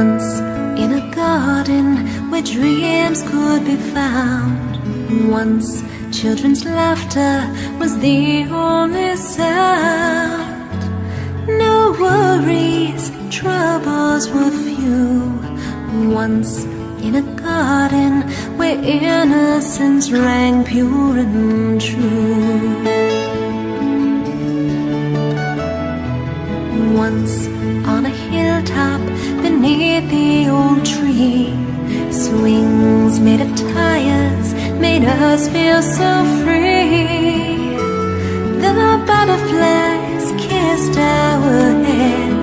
Once in a garden where dreams could be found. Once children's laughter was the only sound. No worries, troubles were few. Once in a garden where innocence rang pure and true. Once on a hilltop beneath the old tree, swings made of tires made us feel so free. The butterflies kissed our head.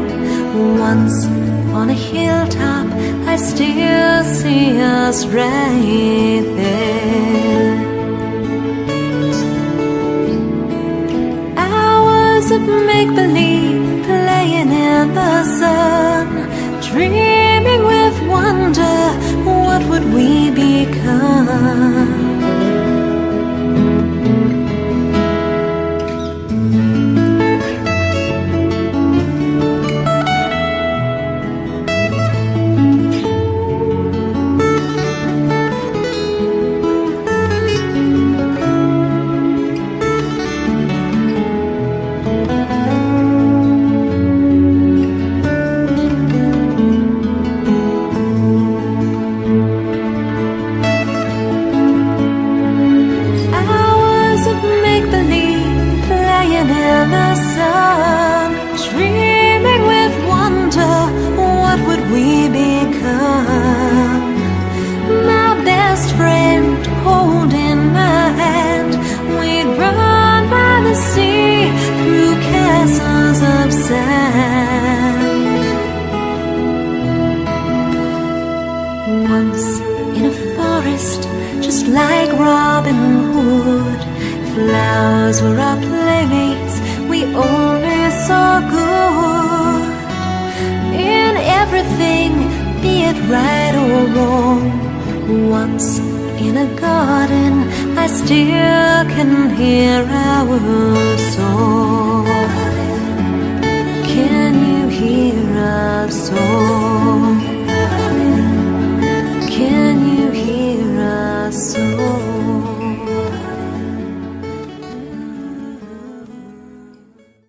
Once on a hilltop I still see us right there. Hours of make-believe playing in the sun, dreaming with wonder, what would we become? Once in a forest, just like Robin Hood, flowers were our playmates, we only saw good in everything, be it right or wrong. Once in a garden, I still can hear our song.